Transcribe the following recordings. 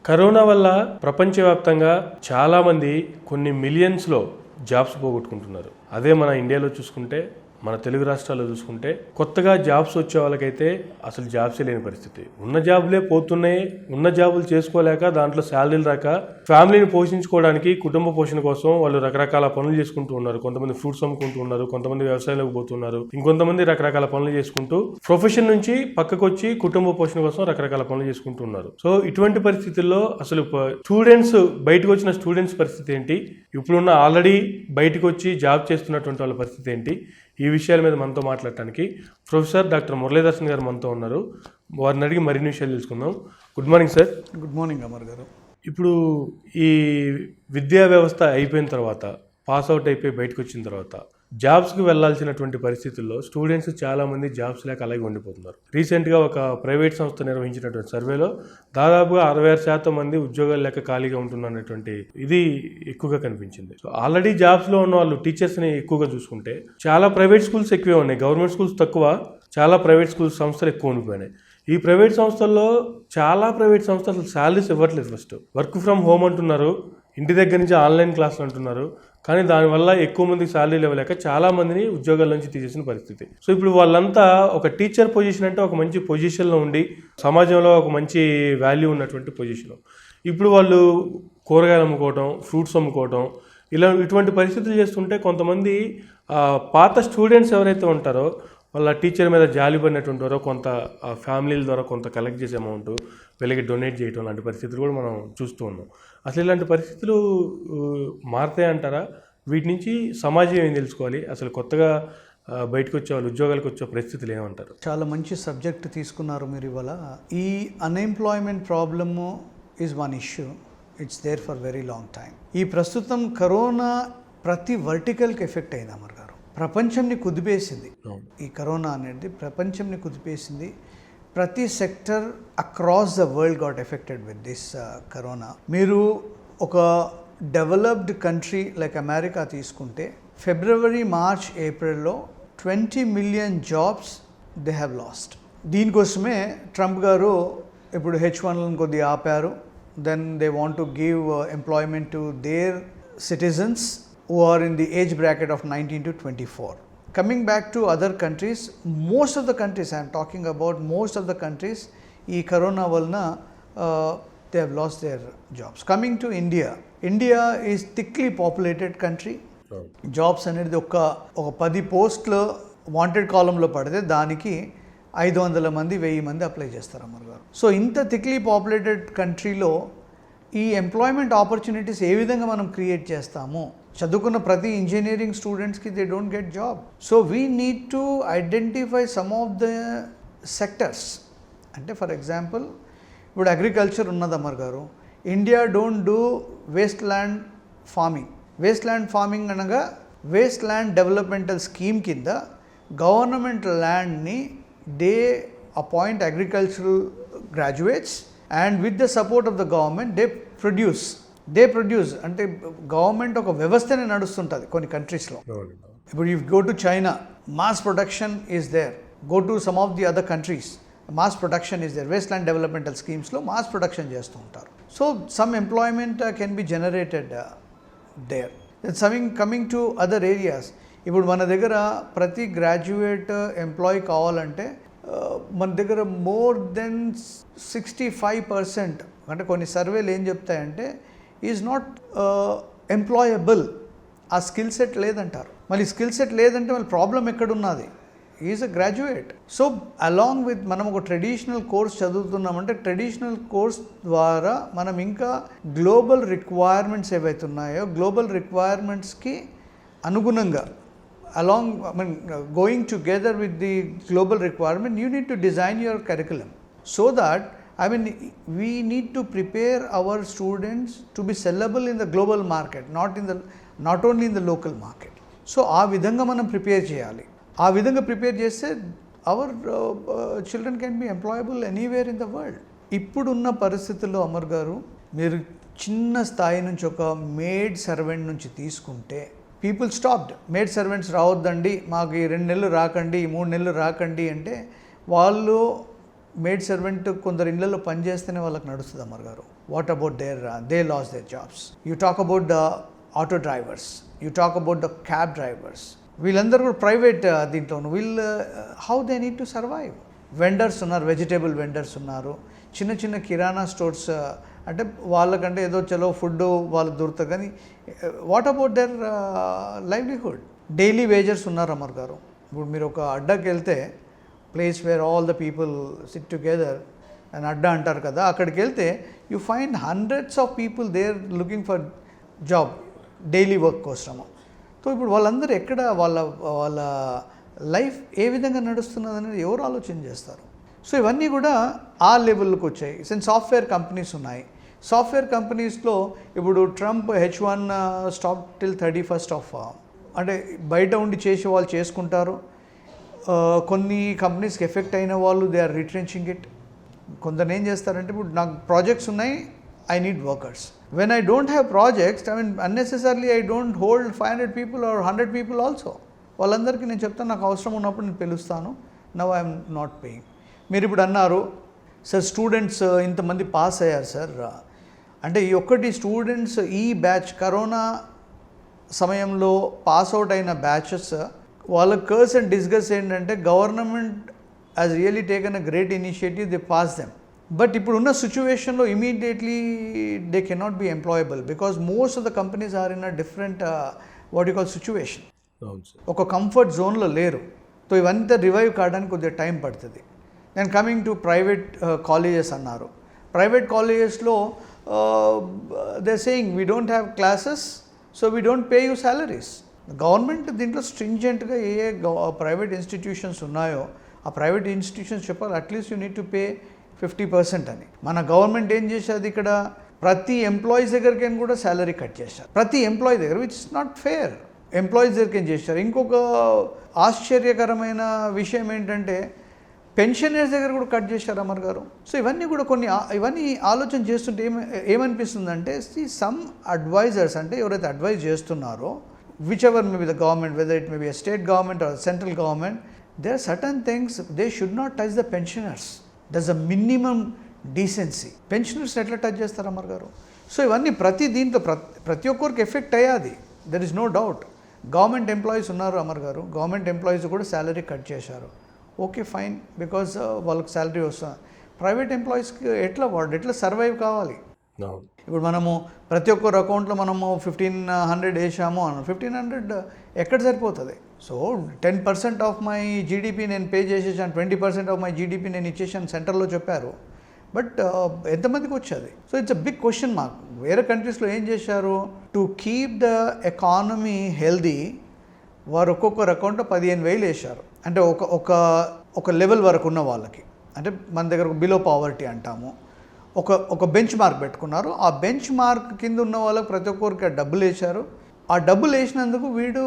Corona వల్ల ప్రపంచవ్యాప్తంగా చాలామంది కొన్ని మిలియన్స్లో జాబ్స్ పోగొట్టుకుంటున్నారు. అదే మన ఇండియాలో చూసుకుంటే, మన తెలుగు రాష్ట్రాల్లో చూసుకుంటే కొత్తగా జాబ్స్ వచ్చే వాళ్ళకైతే అసలు జాబ్సే లేని పరిస్థితి. ఉన్న జాబులే పోతున్నాయి. ఉన్న జాబులు చేసుకోలేక దాంట్లో శాలరీలు రాక ఫ్యామిలీని పోషించుకోవడానికి, కుటుంబ పోషణ కోసం వాళ్ళు రకరకాల పనులు చేసుకుంటూ ఉన్నారు. కొంతమంది ఫ్రూట్స్ అమ్ముకుంటూ ఉన్నారు, కొంతమంది వ్యవసాయంలోకి పోతున్నారు, ఇంకొంతమంది రకరకాల పనులు చేసుకుంటూ ప్రొఫెషన్ నుంచి పక్కకు వచ్చి కుటుంబ పోషణ కోసం రకరకాల పనులు చేసుకుంటూ ఉన్నారు. సో ఇటువంటి పరిస్థితుల్లో అసలు స్టూడెంట్స్, బయటకు వచ్చిన స్టూడెంట్స్ పరిస్థితి ఏంటి, ఇప్పుడున్న ఆల్రెడీ బయటకు వచ్చి జాబ్ చేస్తున్నటువంటి వాళ్ళ పరిస్థితి ఏంటి, ఈ విషయాల మీద మనతో మాట్లాడటానికి ప్రొఫెసర్ డాక్టర్ మురళీధర్ గారు మనతో ఉన్నారు. వారిని అడిగి మరిన్ని విషయాలు తెలుసుకుందాం. Good morning sir. Good morning Amar గారు. ఇప్పుడు ఈ విద్యా వ్యవస్థ అయిపోయిన తర్వాత, పాస్ అవుట్ అయిపోయి బయటకు వచ్చిన తర్వాత జాబ్స్కి వెళ్లాల్సినటువంటి పరిస్థితుల్లో స్టూడెంట్స్ చాలామంది జాబ్స్ లేక అలాగే ఉండిపోతున్నారు. రీసెంట్గా ఒక ప్రైవేట్ సంస్థ నిర్వహించినటువంటి సర్వేలో దాదాపుగా 66% మంది ఉద్యోగాలు లేక ఖాళీగా ఉంటున్నటువంటి ఇది ఎక్కువగా కనిపించింది. సో ఆల్రెడీ జాబ్స్లో ఉన్న వాళ్ళు టీచర్స్ని ఎక్కువగా చూసుకుంటే చాలా ప్రైవేట్ స్కూల్స్ ఎక్కువే ఉన్నాయి, గవర్నమెంట్ స్కూల్స్ తక్కువ, చాలా ప్రైవేట్ స్కూల్స్ సంస్థలు ఎక్కువ ఉండిపోయినాయి. ఈ ప్రైవేట్ సంస్థల్లో చాలా ప్రైవేట్ సంస్థలు అసలు శాలరీస్ ఇవ్వట్లేదు. ఫస్ట్ వర్క్ ఫ్రమ్ హోమ్ అంటున్నారు, ఇంటి దగ్గర నుంచి ఆన్లైన్ క్లాసులు అంటున్నారు, కానీ దానివల్ల ఎక్కువ మందికి శాలరీలు ఇవ్వలేక చాలా మందిని ఉద్యోగాల నుంచి తీసేసిన పరిస్థితి. సో ఇప్పుడు వాళ్ళంతా ఒక టీచర్ పొజిషన్ అంటే ఒక మంచి పొజిషన్లో ఉండి సమాజంలో ఒక మంచి వాల్యూ ఉన్నటువంటి పొజిషన్. ఇప్పుడు వాళ్ళు కూరగాయలు అమ్ముకోవటం, ఫ్రూట్స్ అమ్ముకోవటం, ఇటువంటి పరిస్థితులు చేస్తుంటే కొంతమంది పాత స్టూడెంట్స్ ఎవరైతే ఉంటారో వాళ్ళ టీచర్ మీద జాలి పడినటువంటి వారో కొంత ఫ్యామిలీల ద్వారా కొంత కలెక్ట్ చేసే అమౌంట్ వీళ్ళకి డొనేట్ చేయడం లాంటి పరిస్థితులు కూడా మనం చూస్తూ ఉన్నాం. అసలు ఇలాంటి పరిస్థితులు మారుతాయంటారా? వీటి నుంచి సమాజం ఏం తెలుసుకోవాలి? అసలు కొత్తగా బయటకు వచ్చే వాళ్ళు ఉద్యోగాలకు వచ్చే పరిస్థితులు ఏమంటారు? చాలా మంచి సబ్జెక్ట్ తీసుకున్నారు మీరు ఇవాళ. ఈ unemployment problem is one issue. It's there for very long time. ఈ ప్రస్తుతం కరోనా ప్రతి వర్టికల్కి ఎఫెక్ట్ అయింది అమర్ గారు. ప్రపంచంని కుదిపేసింది. ఈ కరోనా అనేది ప్రపంచంని కుదిపేసింది. ప్రతి sector across the world got affected with this corona. మీరు ఒక డెవలప్డ్ కంట్రీ లైక్ అమెరికా తీసుకుంటే ఫిబ్రవరి, మార్చ్, ఏప్రిల్లో 20 million jobs they have lost. దీనికోసమే ట్రంప్ గారు ఇప్పుడు H1లను కొద్దిగా ఆపారు. Then they want to give employment to their citizens who are in the age bracket of 19 to 24. Coming back to other countries, most of the countries, I am talking about most of the countries, ee corona valna they have lost their jobs. Coming to India, India is thickly populated country. Jobs అనేది ఒక 10 పోస్టులు wanted కాలంలో పడితే దానికి 500 మంది 1000 మంది apply చేస్తారు Amar garu. So ఇంత థిక్లీ పాపులేటెడ్ కంట్రీలో ఈ ఎంప్లాయ్మెంట్ ఆపర్చునిటీస్ ఏ విధంగా మనం క్రియేట్ చేస్తాము? చదువుకున్న ప్రతి ఇంజనీరింగ్ స్టూడెంట్స్కి they don't get job. So we need to identify some of the sectors. అంటే ఫర్ ఎగ్జాంపుల్ ఇప్పుడు అగ్రికల్చర్ ఉన్నది Amar garu. India don't do waste land farming. Waste land farming అనగా వేస్ట్ ల్యాండ్ డెవలప్మెంటల్ స్కీమ్ కింద government ల్యాండ్ని they appoint agricultural graduates and with the support of the government they produce అంటే government ఒక వ్యవస్థనే నడుస్తుంటుంది కొన్ని కంట్రీస్లో. ఇప్పుడు you go to China, mass production is there. Go to some of the other countries, mass production is there. Waste land developmental స్కీమ్స్లో mass production చేస్తూ ఉంటారు. So some employment can be generated there. Coming to other areas, ఇప్పుడు మన దగ్గర ప్రతి graduate employee కావాలంటే మన దగ్గర మోర్ దెన్ 65%, అంటే కొన్ని సర్వేలు ఏం చెప్తాయంటే ఈజ్ నాట్ ఎంప్లాయబుల్. ఆ స్కిల్ సెట్ లేదంటారు. మళ్ళీ స్కిల్ సెట్ లేదంటే మళ్ళీ ప్రాబ్లం ఎక్కడున్నది? Is a graduate. So along with మనం ఒక ట్రెడిషనల్ కోర్స్ చదువుతున్నామంటే ట్రెడిషనల్ కోర్స్ ద్వారా మనం ఇంకా గ్లోబల్ రిక్వైర్మెంట్స్ ఏవైతే ఉన్నాయో గ్లోబల్ రిక్వైర్మెంట్స్కి అనుగుణంగా along going together with the global requirement, you need to design your curriculum so that we need to prepare our students to be sellable in the global market, not only in the local market. So aa vidhanga manam prepare cheyali. Aa vidhanga prepare cheste our children can be employable anywhere in the world. ఇప్పుడున్న పరిస్థితుల్లో అమర్ గారు, మీరు చిన్న స్థాయి నుంచి ఒక made servant నుంచి తీసుకుంటే పీపుల్ స్టాప్డ్. మేడ్ సర్వెంట్స్ రావద్దండి, మాకు ఈ 2 నెలలు రాకండి, ఈ 3 నెలలు రాకండి అంటే వాళ్ళు మేడ్ సర్వెంట్ కొందరు ఇళ్లలో పనిచేస్తేనే వాళ్ళకి నడుస్తుంది Amar garu. What about they loss their jobs. You talk about the auto drivers, you talk about the cab drivers, వీళ్ళందరూ కూడా ప్రైవేట్ దీంట్లోను. How they need to survive. Vendors ఉన్నారు, వెజిటేబుల్ వెండర్స్ ఉన్నారు, చిన్న చిన్న కిరాణా స్టోర్స్, అంటే వాళ్ళకంటే ఏదో చలో ఫుడ్ వాళ్ళకి దొరుకుతుంది, కానీ what about their livelihood. Daily wagers ఉన్నారు అమర్ గారు. ఇప్పుడు మీరు ఒక అడ్డాకి వెళ్తే, place where all the people sit together అని అడ్డా అంటారు కదా, అక్కడికి వెళ్తే you find hundreds of people there looking for job, daily work కోసము. సో ఇప్పుడు వాళ్ళందరూ ఎక్కడ వాళ్ళ లైఫ్ ఏ విధంగా నడుస్తున్నది అనేది ఎవరు ఆలోచన చేస్తారు? సో ఇవన్నీ కూడా ఆ లెవెల్కి వచ్చాయి. సాఫ్ట్వేర్ కంపెనీస్ ఉన్నాయి. సాఫ్ట్వేర్ కంపెనీస్లో ఇప్పుడు Trump H1 stop till 31st of, అంటే బయట ఉండి చేసే వాళ్ళు చేసుకుంటారు. కొన్ని కంపెనీస్కి ఎఫెక్ట్ అయిన వాళ్ళు దే ఆర్ రిట్రెంచింగ్ ఇట్. కొందరు ఏం చేస్తారంటే, ఇప్పుడు నాకు ప్రాజెక్ట్స్ ఉన్నాయి, I need workers. When I don't have projects, I mean unnecessarily I don't hold 500 people or 100 people also. వాళ్ళందరికీ నేను చెప్తాను, నాకు అవసరం ఉన్నప్పుడు నేను పిలుస్తాను. Now I'm not paying. మీరు ఇప్పుడు అన్నారు సార్ స్టూడెంట్స్ ఇంతమంది పాస్ అయ్యారు సార్ అంటే, ఈ ఒక్కటి స్టూడెంట్స్ ఈ బ్యాచ్ కరోనా సమయంలో పాస్ అవుట్ అయిన బ్యాచెస్, వాళ్ళ కర్స్ అండ్ డిస్గస్ ఏంటంటే, government has really taken a great initiative, they pass them. But ఇప్పుడున్న సిచ్యువేషన్లో immediately they cannot be employable because most of the companies are in a different what you call situation. ఒక comfort జోన్లో లేరు. So ఇవంతా revive కావడానికి కొద్దిగా time పడుతుంది. నేను కమింగ్ టు ప్రైవేట్ కాలేజెస్ అన్నారు. ప్రైవేట్ కాలేజెస్లో they saying we don't have classes, so we don't pay you salaries. Government దీంట్లో స్ట్రింజెంట్గా ఏ ప్రైవేట్ ఇన్స్టిట్యూషన్స్ ఉన్నాయో ఆ ప్రైవేట్ ఇన్స్టిట్యూషన్స్ చెప్పాలి, at least you need to pay 50% అని. మన గవర్నమెంట్ ఏం చేసేది, ఇక్కడ ప్రతి ఎంప్లాయీస్ దగ్గరికి కూడా శాలరీ కట్ చేశారు. ప్రతి ఎంప్లాయీ దగ్గర, which is not fair. Employees దగ్గరికి ఏం చేశారు. ఇంకొక ఆశ్చర్యకరమైన విషయం ఏంటంటే, పెన్షనర్స్ దగ్గర కూడా కట్ చేశారు అమర్ గారు. సో ఇవన్నీ కూడా ఇవన్నీ ఆలోచన చేస్తుంటే ఏమనిపిస్తుందంటే, సమ్ అడ్వైజర్స్, అంటే ఎవరైతే అడ్వైజ్ చేస్తున్నారో, which ever may be the government, whether it may be a state government or central government, there are certain things they should not touch the pensioners. There's a minimum decency. Pensioners ఎట్లా touch చేస్తారు Amar garu? So ఇవన్నీ దీంట్లో ప్రతి ఒక్కరికి effect అయ్యాది, there is no doubt. Government employees ఉన్నారు Amar garu, government employees కూడా salary cut చేశారు. ఓకే ఫైన్, బికాజ్ వాళ్ళకి శాలరీ వస్తుంది. ప్రైవేట్ ఎంప్లాయీస్కి ఎట్లా సర్వైవ్ కావాలి? ఇప్పుడు మనము ప్రతి ఒక్కరు అకౌంట్లో మనము 1500 వేసాము అన్న, 1500 ఎక్కడ సరిపోతుంది? సో 10% ఆఫ్ మై జీడిపి నేను పే చేసేసాను, 20% ఆఫ్ మై జీడిపి నేను ఇచ్చేసాను సెంటర్లో చెప్పారు. బట్ ఎంతమందికి వచ్చేది? So it's a big question mark. వేరే కంట్రీస్లో ఏం చేశారు, to keep the economy healthy, వారు ఒక్కొక్కరు అకౌంట్లో 15,000 వేశారు. అంటే ఒక లెవెల్ వరకు ఉన్న వాళ్ళకి, అంటే మన దగ్గర బిలో పావర్టీ అంటాము, ఒక బెంచ్ మార్క్ పెట్టుకున్నారు. ఆ బెంచ్ మార్క్ కింద ఉన్న వాళ్ళకి ప్రతి ఒక్కరికి డబ్బులు వేశారు. ఆ డబ్బులు వేసినందుకు వీడు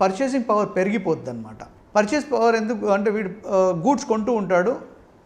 పర్చేసింగ్ పవర్ పెరిగిపోద్ది అనమాట. పర్చేస్ పవర్ ఎందుకు అంటే, వీడు గూడ్స్ కొంటూ ఉంటాడు.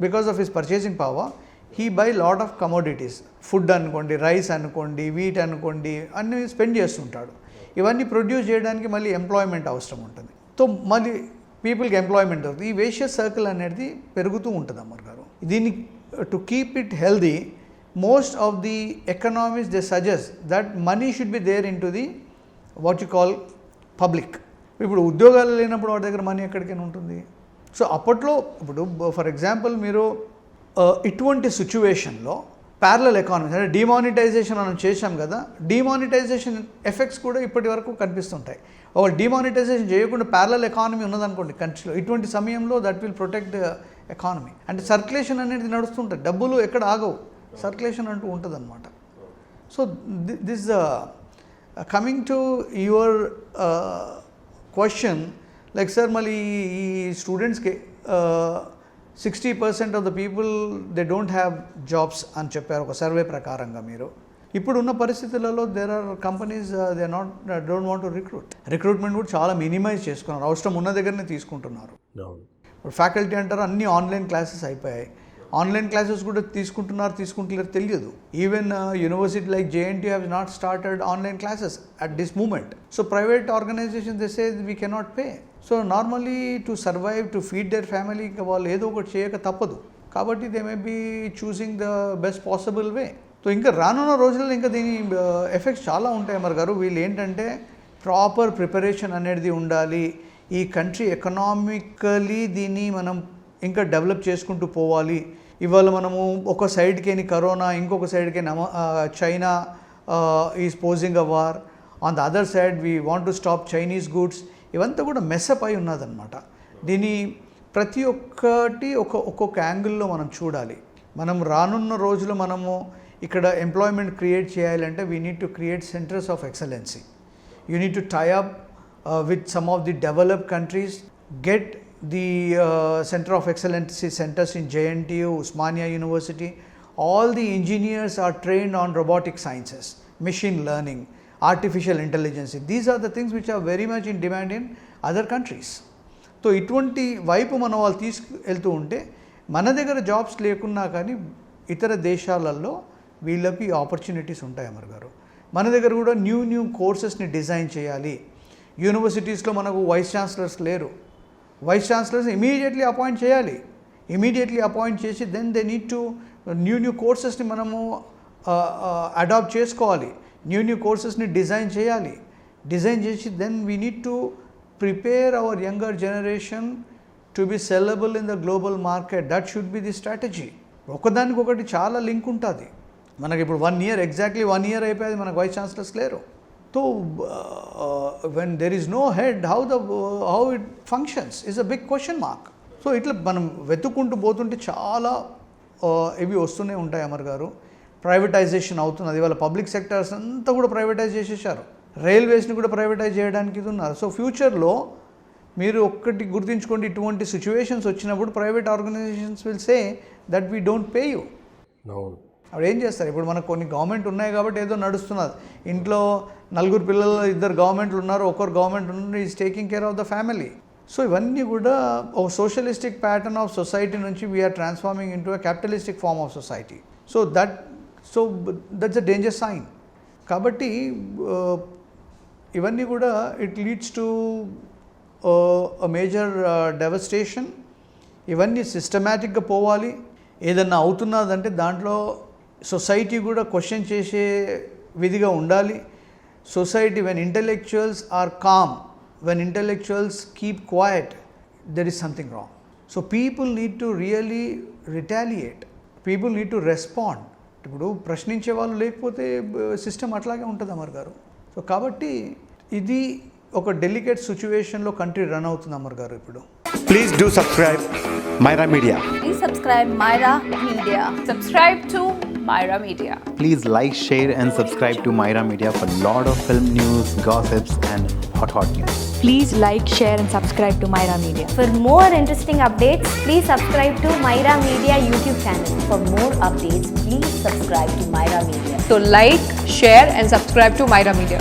Because of his purchasing power he buy lot of commodities, food అనుకోండి, రైస్ అనుకోండి, వీట్ అనుకోండి, అన్నీ స్పెండ్ చేస్తుంటాడు. ఇవన్నీ ప్రొడ్యూస్ చేయడానికి మళ్ళీ ఎంప్లాయ్మెంట్ అవసరం ఉంటుంది. సో మళ్ళీ పీపుల్కి ఎంప్లాయ్మెంట్ అవుతుంది. ఈ వేషియస్ సర్కిల్ అనేది పెరుగుతూ ఉంటుంది అమ్మర్ గారు. దీన్ని to keep it healthy, most of the economics they suggest that money should be there into the what you call public. ఇప్పుడు ఉద్యోగాలు లేనప్పుడు వాడి దగ్గర మనీ ఎక్కడికైనా ఉంటుంది. సో అప్పట్లో ఇప్పుడు ఫర్ ఎగ్జాంపుల్ మీరు ఇటువంటి సిచ్యువేషన్లో ప్యారలల్ ఎకానమీస్ అంటే డిమానిటైజేషన్ మనం చేశాం కదా, డిమానిటైజేషన్ ఎఫెక్ట్స్ కూడా ఇప్పటి వరకు కనిపిస్తుంటాయి. ఒక డిమానిటైజేషన్ చేయకుండా ప్యారలల్ ఎకానమీ ఉన్నదనుకోండి కంట్రీలో, ఇటువంటి సమయంలో that will protect the economy. అంటే సర్క్యులేషన్ అనేది నడుస్తుంటుంది, డబ్బులు ఎక్కడ ఆగవు, సర్క్యులేషన్ అంటూ ఉంటుంది అనమాట. So this coming to your question, like sir మళ్ళీ ఈ స్టూడెంట్స్కి 60% of the people they don't have jobs అని చెప్పారు ఒక సర్వే ప్రకారంగా. మీరు ఇప్పుడున్న పరిస్థితులలో there are companies they don't want to recruitment కూడా చాలా మినిమైజ్ చేసుకున్నారు, అవసరం ఉన్న దగ్గరనే తీసుకుంటున్నారు. ఇప్పుడు ఫ్యాకల్టీ అంటారు అన్నీ ఆన్లైన్ క్లాసెస్ అయిపోయాయి, ఆన్లైన్ క్లాసెస్ కూడా తీసుకుంటున్నారు తెలియదు. Even university like JNTU have not started online classes at this moment. So private organisation they say we cannot pay. So normally to survive, to feed their family, వాళ్ళు ఏదో ఒకటి చేయక తప్పదు. కాబట్టి they may be choosing the best possible way. So ఇంకా రానున్న రోజుల్లో ఇంకా దీని ఎఫెక్ట్స్ చాలా ఉంటాయి అమర్ గారు. వీళ్ళు ఏంటంటే ప్రాపర్ ప్రిపరేషన్ అనేది ఉండాలి. ఈ కంట్రీ ఎకనామికలీ దీన్ని మనం ఇంకా డెవలప్ చేసుకుంటూ పోవాలి. ఇవాళ మనము ఒక సైడ్కేని కరోనా, ఇంకొక సైడ్కి China is posing a war. On the other side we want to stop Chinese goods. ఇవంతా కూడా మెస్అప్ అయి ఉన్నదన్నమాట. దీని ప్రతి ఒక్కటి ఒక్కొక్క యాంగిల్లో మనం చూడాలి. మనం రానున్న రోజులు మనము ఇక్కడ ఎంప్లాయ్మెంట్ క్రియేట్ చేయాలంటే we need to create centres of excellency. You need to tie up with some of the developed countries, get the center of excellency centers in JNTU, Usmania University. All the engineers are trained on robotic sciences, machine learning, artificial intelligence. These are the things which are very much in demand in other countries. So ఇటువంటి వైపు మనం వాళ్ళు తీసుకెళ్తూ ఉంటే మన దగ్గర jobs లేకున్నా కానీ ఇతర దేశాలలో వీళ్ళకి ఆపర్చునిటీస్ ఉంటాయి అమర్ గారు. మన దగ్గర కూడా న్యూ కోర్సెస్ని డిజైన్ చేయాలి. యూనివర్సిటీస్లో మనకు వైస్ ఛాన్సలర్స్ లేరు. వైస్ ఛాన్సలర్స్ ఇమీడియట్లీ అపాయింట్ చేయాలి. ఇమీడియట్లీ అపాయింట్ చేసి then they need to new కోర్సెస్ని మనము అడాప్ట్ చేసుకోవాలి. న్యూ కోర్సెస్ని డిజైన్ చేయాలి. డిజైన్ చేసి then we need to prepare our younger generation to be sellable in the global market. That should be the strategy. ఒకదానికొకటి చాలా link ఉంటుంది. మనకి ఇప్పుడు 1 year ఎగ్జాక్ట్లీ 1 year అయిపోయింది, మనకు వైస్ ఛాన్సలర్స్ లేరు. So when there is no head, how it functions is a big question mark. So ఇట్లా మనం వెతుక్కుంటూ పోతుంటే చాలా ఇవి వస్తూనే ఉంటాయి అమర్ గారు. ప్రైవేటైజేషన్ అవుతున్నది. ఇవాళ పబ్లిక్ సెక్టర్స్ అంతా కూడా ప్రైవేటైజ్ చేసేసారు. రైల్వేస్ని కూడా ప్రైవేటైజ్ చేయడానికి ఇది ఉన్నారు. సో ఫ్యూచర్లో మీరు ఒక్కటి గుర్తుంచుకోండి, ఇటువంటి సిచ్యువేషన్స్ వచ్చినప్పుడు private organisations will say that we don't pay you. అప్పుడు ఏం చేస్తారు? ఇప్పుడు మనకు కొన్ని గవర్నమెంట్ ఉన్నాయి కాబట్టి ఏదో నడుస్తున్నది. ఇంట్లో 4 పిల్లలు 2 గవర్నమెంట్లు ఉన్నారు, ఒకరు గవర్నమెంట్ ఉన్నారు, is taking care of the family. So ఇవన్నీ కూడా ఒక సోషలిస్టిక్ ప్యాటర్న్ ఆఫ్ సొసైటీ నుంచి we're transforming into a capitalistic form of society. So that's a danger sign. కాబట్టి ఇవన్నీ కూడా it leads to a major devastation. ఇవన్నీ సిస్టమేటిక్గా పోవాలి. ఏదన్నా అవుతున్నదంటే దాంట్లో సొసైటీ కూడా క్వశ్చన్ చేసే విధిగా ఉండాలి. Society when intellectuals are calm, when intellectuals keep quiet, there is something wrong. So people need to really retaliate, people need to respond. ఇప్పుడు ప్రశ్నించే వాళ్ళు లేకపోతే సిస్టమ్ అట్లాగే ఉంటుంది అమర్ గారు. సో కాబట్టి ఇది ఒక డెలికేట్ సిచ్యువేషన్లో కంట్రీ రన్ అవుతుంది అమర్ గారు ఇప్పుడు. Please do subscribe Myra Media. Please subscribe Myra Media. Subscribe to Myra Media. Please like, share and subscribe to Myra Media for lot of film news, gossips and hot news. Please like, share and subscribe to Myra Media. For more interesting updates, please subscribe to Myra Media YouTube channel. For more updates, please subscribe to Myra Media. So like, share and subscribe to Myra Media.